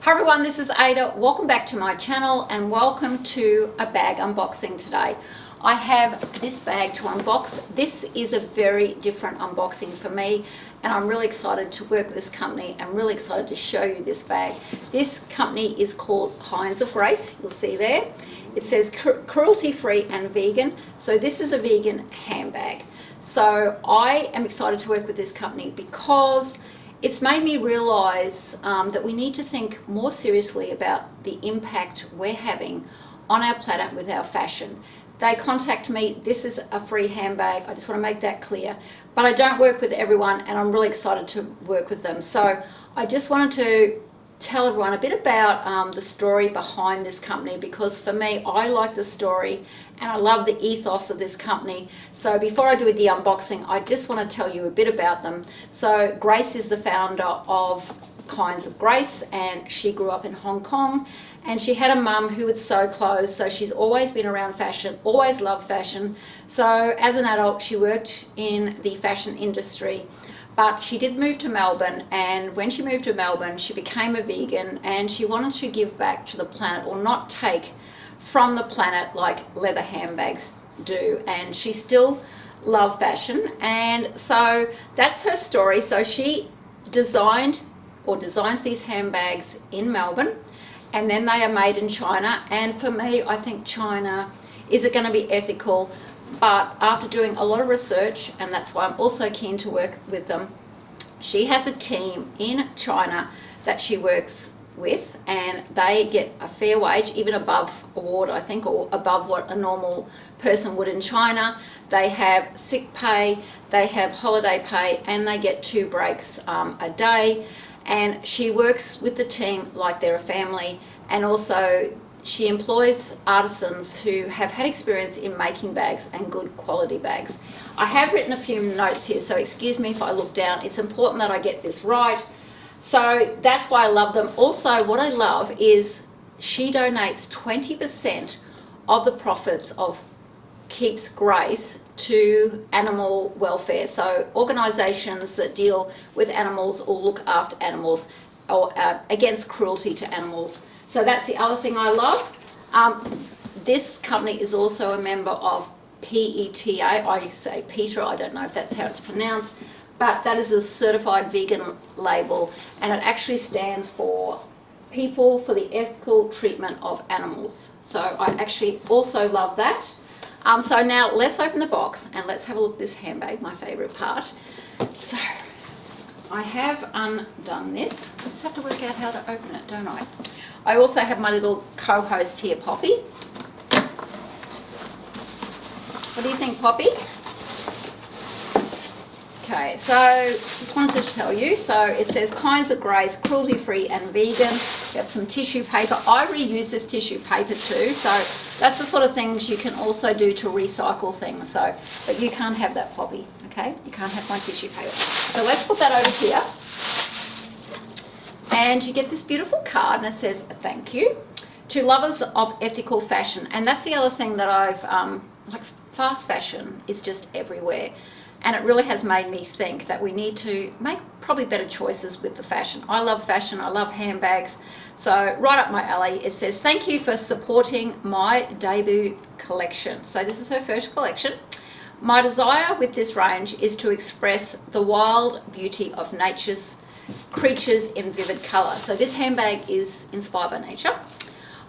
Hi everyone, this is Ada. Welcome back to my channel and welcome to a bag unboxing today. I have this bag to unbox. This is a very different unboxing for me and I'm really excited to work with this company and really excited to show you this bag. This company is called Kinds of Grace, you'll see there. It says cruelty-free and vegan, so this is a vegan handbag. So I am excited to work with this company because it's made me realise that we need to think more seriously about the impact we're having on our planet with our fashion. They contact me, this is a free handbag, I just want to make that clear. But I don't work with everyone and I'm really excited to work with them. So I just wanted to tell everyone a bit about the story behind this company, because for me, I like the story and I love the ethos of this company. So before I do the unboxing, I just want to tell you a bit about them. So Grace is the founder of Kinds of Grace and she grew up in Hong Kong and she had a mum who would sew clothes, so she's always been around fashion, always loved fashion. So as an adult she worked in the fashion industry, but she did move to Melbourne, and when she moved to Melbourne she became a vegan and she wanted to give back to the planet, or not take from the planet like leather handbags do, and she still loved fashion. And so that's her story. So she designs these handbags in Melbourne and then they are made in China. And for me, I think China, is it going to be ethical? But after doing a lot of research, and that's why I'm also keen to work with them, she has a team in China that she works with and they get a fair wage, even above award I think, or above what a normal person would in China. They have sick pay, they have holiday pay, and they get 2 breaks a day. And she works with the team like they're a family, and also she employs artisans who have had experience in making bags and good quality bags. I have written a few notes here, so excuse me if I look down. It's important that I get this right. So that's why I love them. Also, what I love is she donates 20% of the profits of Keeps Grace to animal welfare. So organisations that deal with animals or look after animals, or against cruelty to animals. So that's the other thing I love. This company is also a member of PETA. I say PETA, I don't know if that's how it's pronounced, but that is a certified vegan label, and it actually stands for People for the Ethical Treatment of Animals. So I actually also love that. So now let's open the box and let's have a look at this handbag, my favourite part. So I have undone this. I just have to work out how to open it, don't I? I also have my little co-host here, Poppy. What do you think, Poppy? Okay, so just wanted to tell you, so it says Kinds of Grace, cruelty-free and vegan. We have some tissue paper. I reuse this tissue paper too, so that's the sort of things you can also do to recycle things. So, but you can't have that, Poppy, okay? You can't have my tissue paper. So let's put that over here. And you get this beautiful card and it says, thank you to lovers of ethical fashion. And that's the other thing that I've, like fast fashion is just everywhere. And it really has made me think that we need to make probably better choices with the fashion. I love fashion, I love handbags. So right up my alley, it says, thank you for supporting my debut collection. So this is her first collection. My desire with this range is to express the wild beauty of nature's creatures in vivid colour. So this handbag is inspired by nature.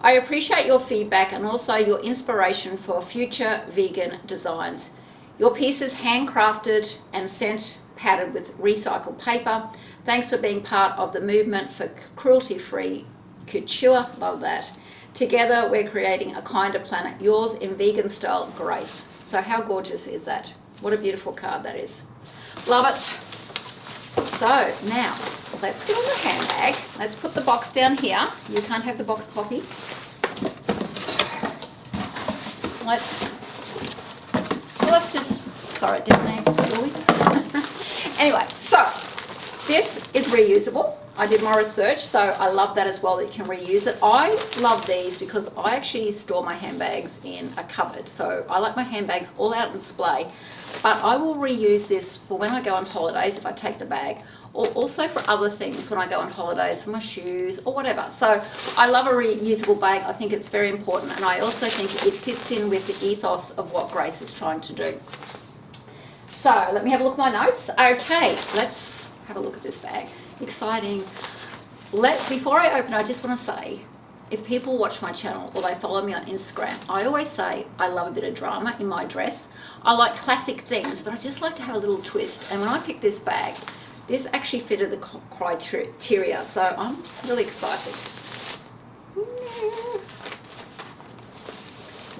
I appreciate your feedback and also your inspiration for future vegan designs. Your piece is handcrafted and sent padded with recycled paper. Thanks for being part of the movement for cruelty-free couture. Love that. Together we're creating a kinder planet. Yours in vegan style, Grace. So how gorgeous is that? What a beautiful card that is. Love it. So now let's get on the handbag. Let's put the box down here. You can't have the box, Poppy. So let's just throw it down there, will we? Anyway, so this is reusable. I did my research, so I love that as well, that you can reuse it. I love these because I actually store my handbags in a cupboard. So I like my handbags all out on display. but I will reuse this for when I go on holidays if I take the bag, or also for other things when I go on holidays, for my shoes or whatever. So I love a reusable bag. I think it's very important, and I also think it fits in with the ethos of what Grace is trying to do. So let me have a look at my notes. Okay, let's have a look at this bag. Exciting. Before I open, I just want to say, if people watch my channel or they follow me on Instagram, I always say I love a bit of drama in my dress. I like classic things, but I just like to have a little twist. And when I picked this bag, this actually fitted the criteria, so I'm really excited.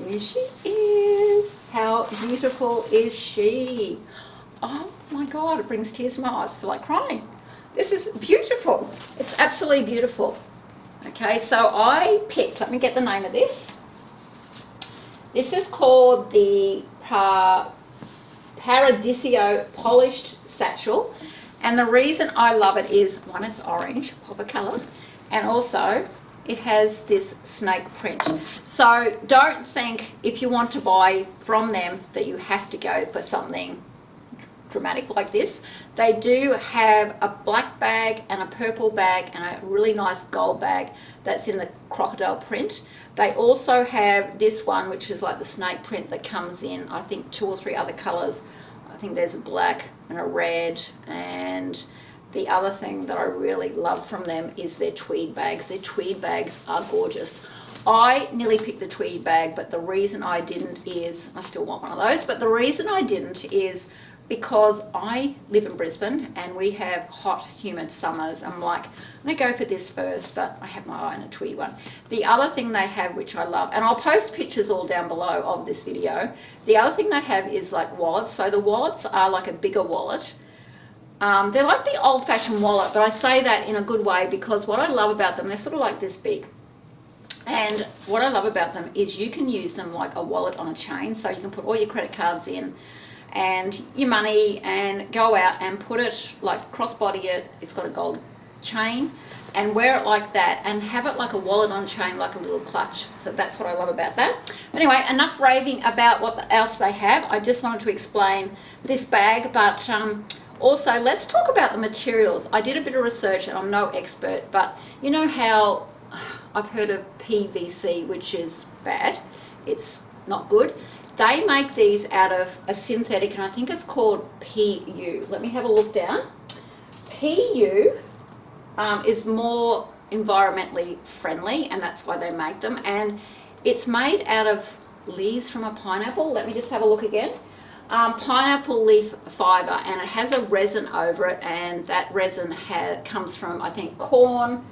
Here she is. How beautiful is she? Oh my God, it brings tears to my eyes. I feel like crying. This is beautiful. It's absolutely beautiful. Okay, so I picked, let me get the name of this. This is called the PowerDirector Polished Satchel. And the reason I love it is, one, it's orange, pop of colour, and also it has this snake print. So don't think if you want to buy from them that you have to go for something dramatic like this. They do have a black bag and a purple bag and a really nice gold bag that's in the crocodile print. They also have this one, which is like the snake print, that comes in, I think, 2 or 3 other colours. I think there's a black and a red, and the other thing that I really love from them is their tweed bags. Their tweed bags are gorgeous. I nearly picked the tweed bag, but the reason I didn't is, I still want one of those, but the reason I didn't is because I live in Brisbane and we have hot, humid summers. I'm like, I'm gonna go for this first, but I have my eye on a tweed one. The other thing they have, which I love, and I'll post pictures all down below of this video, the other thing they have is like wallets. So the wallets are like a bigger wallet. They're like the old-fashioned wallet, but I say that in a good way because what I love about them, they're sort of like this big. And what I love about them is you can use them like a wallet on a chain, so you can put all your credit cards in and your money and go out and put it, like crossbody it, it's got a gold chain, and wear it like that and have it like a wallet on a chain, like a little clutch. So that's what I love about that. But anyway, enough raving about what else they have. I just wanted to explain this bag, but also let's talk about the materials. I did a bit of research and I'm no expert, but you know how I've heard of PVC, which is bad, it's not good. They make these out of a synthetic, and I think it's called PU. Let me have a look down. PU is more environmentally friendly, and that's why they make them. And it's made out of leaves from a pineapple. Let me just have a look again. Pineapple leaf fiber, and it has a resin over it, and that resin comes from, I think, corn,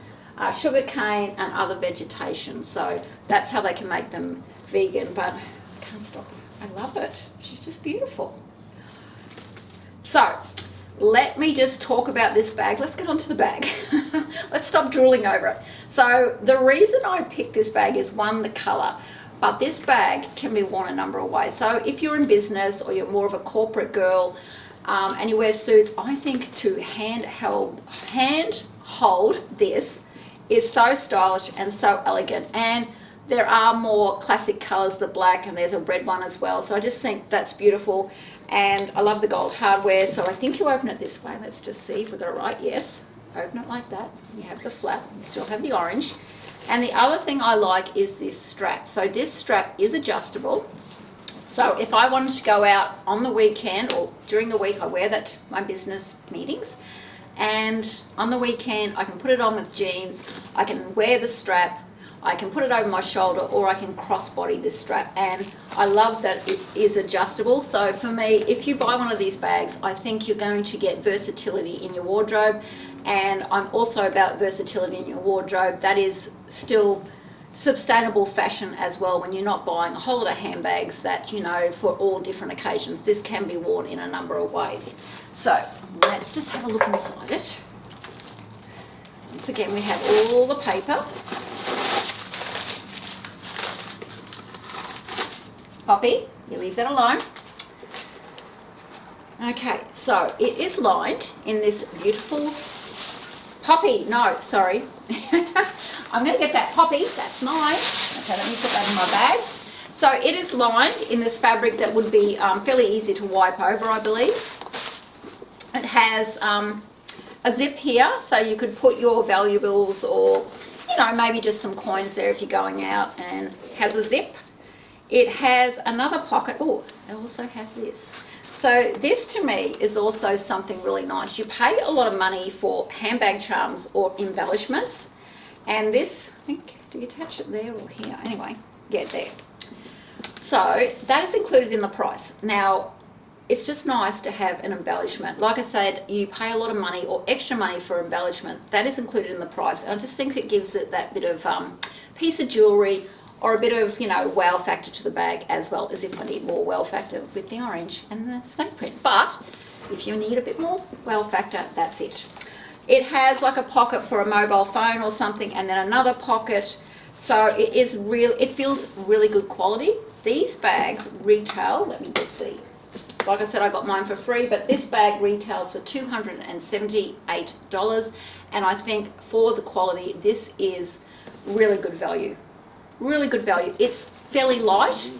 sugar cane, and other vegetation. So that's how they can make them vegan, but I can't stop her. I love it. She's just beautiful. So let me just talk about this bag. Let's get onto the bag. Let's stop drooling over it. So the reason I picked this bag is, one, the color, but this bag can be worn a number of ways. So if you're in business or you're more of a corporate girl and you wear suits, I think to hand hold this is so stylish and so elegant. And there are more classic colors, the black, and there's a red one as well. So I just think that's beautiful. And I love the gold hardware. So I think you open it this way. Let's just see if we got it right. Yes, open it like that. You have the flap, you still have the orange. And the other thing I like is this strap. So this strap is adjustable. So if I wanted to go out on the weekend or during the week, I wear that to my business meetings. And on the weekend, I can put it on with jeans. I can wear the strap. I can put it over my shoulder, or I can crossbody this strap, and I love that it is adjustable. So for me, if you buy one of these bags, I think you're going to get versatility in your wardrobe, and I'm also about versatility in your wardrobe. That is still sustainable fashion as well, when you're not buying a whole lot of handbags that, you know, for all different occasions. This can be worn in a number of ways. So let's just have a look inside it. Once again, we have all the paper. Poppy, you leave that alone. Okay, so it is lined in this beautiful Poppy, no, sorry. I'm going to get that Poppy, that's mine. Okay, let me put that in my bag. So it is lined in this fabric that would be fairly easy to wipe over, I believe. It has a zip here, so you could put your valuables or, you know, maybe just some coins there if you're going out, and has a zip. It has another pocket. Oh, it also has this. So this to me is also something really nice. You pay a lot of money for handbag charms or embellishments, and this, I think, do you attach it there or here? Anyway, yeah, there. So that is included in the price. Now, it's just nice to have an embellishment. Like I said, you pay a lot of money or extra money for embellishment. That is included in the price, and I just think it gives it that bit of piece of jewelry or a bit of, you know, wow factor to the bag, as well as if I need more wow factor with the orange and the snake print. But if you need a bit more wow factor, that's it. It has like a pocket for a mobile phone or something, and then another pocket. So it is real. It feels really good quality. These bags retail, let me just see. Like I said, I got mine for free, but this bag retails for $278, and I think for the quality, this is really good value. Really good value. It's fairly light,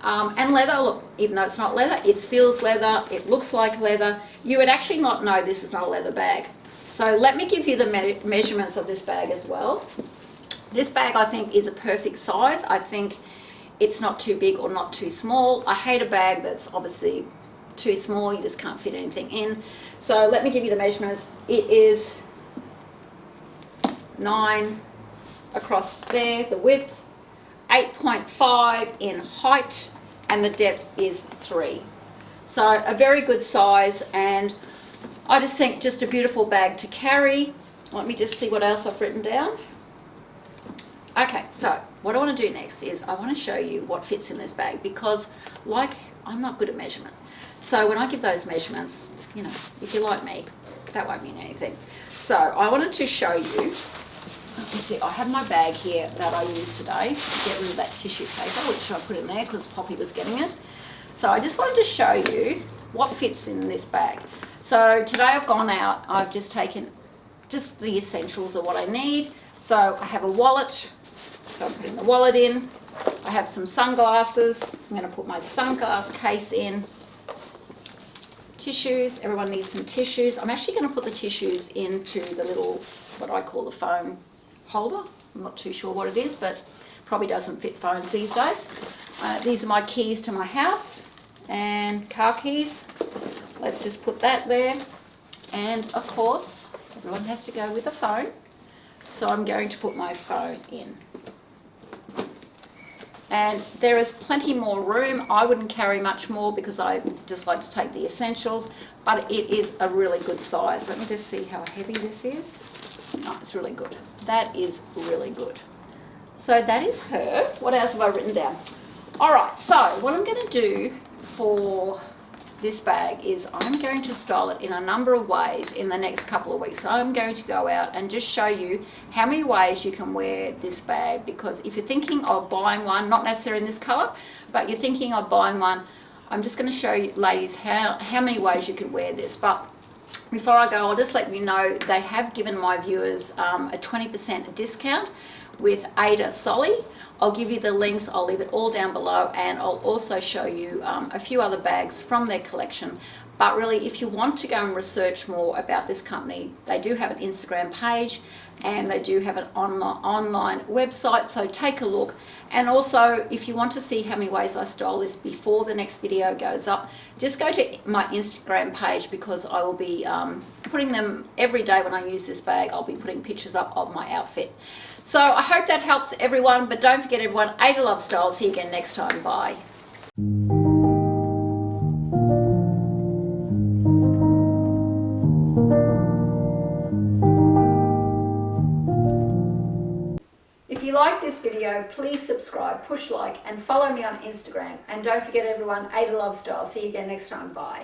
and leather. Look, even though it's not leather, it feels leather. It looks like leather. You would actually not know this is not a leather bag. So let me give you the measurements of this bag as well. This bag, I think, is a perfect size. I think it's not too big or not too small. I hate a bag that's obviously too small. You just can't fit anything in. So let me give you the measurements. It is 9 across there, the width, 8.5 in height, and the depth is 3. So a very good size, and I just think just a beautiful bag to carry. Let me just see what else I've written down. Okay, so what I want to do next is I want to show you what fits in this bag, because like I'm not good at measurement. So when I give those measurements, you know, if you're like me, that won't mean anything. So I wanted to show you, let me see, I have my bag here that I used today to get rid of that tissue paper, which I put in there because Poppy was getting it. So I just wanted to show you what fits in this bag. So today I've gone out, I've just taken just the essentials of what I need. So I have a wallet, so I'm putting the wallet in. I have some sunglasses. I'm going to put my sunglass case in. Tissues, everyone needs some tissues. I'm actually going to put the tissues into the little, what I call the phone holder. I'm not too sure what it is, but probably doesn't fit phones these days. These are my keys to my house and car keys. Let's just put that there. And of course, everyone has to go with a phone. So I'm going to put my phone in. And there is plenty more room. I wouldn't carry much more because I just like to take the essentials, but it is a really good size. Let me just see how heavy this is. No, it's really good. That is really good. So that is her. What else have I written down? All right, so what I'm going to do for this bag is I'm going to style it in a number of ways in the next couple of weeks. So I'm going to go out and just show you how many ways you can wear this bag, because if you're thinking of buying one, not necessarily in this color, but you're thinking of buying one, I'm just going to show you ladies how many ways you can wear this. But before I go, I'll just let you know they have given my viewers a 20% discount with Ada Solly. I'll give you the links, I'll leave it all down below, and I'll also show you a few other bags from their collection. But really, if you want to go and research more about this company, they do have an Instagram page and they do have an online website, so take a look. And also, if you want to see how many ways I style this before the next video goes up, just go to my Instagram page, because I will be putting them every day when I use this bag. I'll be putting pictures up of my outfit. So I hope that helps everyone, but don't forget everyone, Ada Love Style. See you again next time. Bye. If you like this video, please subscribe, push like, and follow me on Instagram. And don't forget everyone, Ada Love Style. See you again next time. Bye.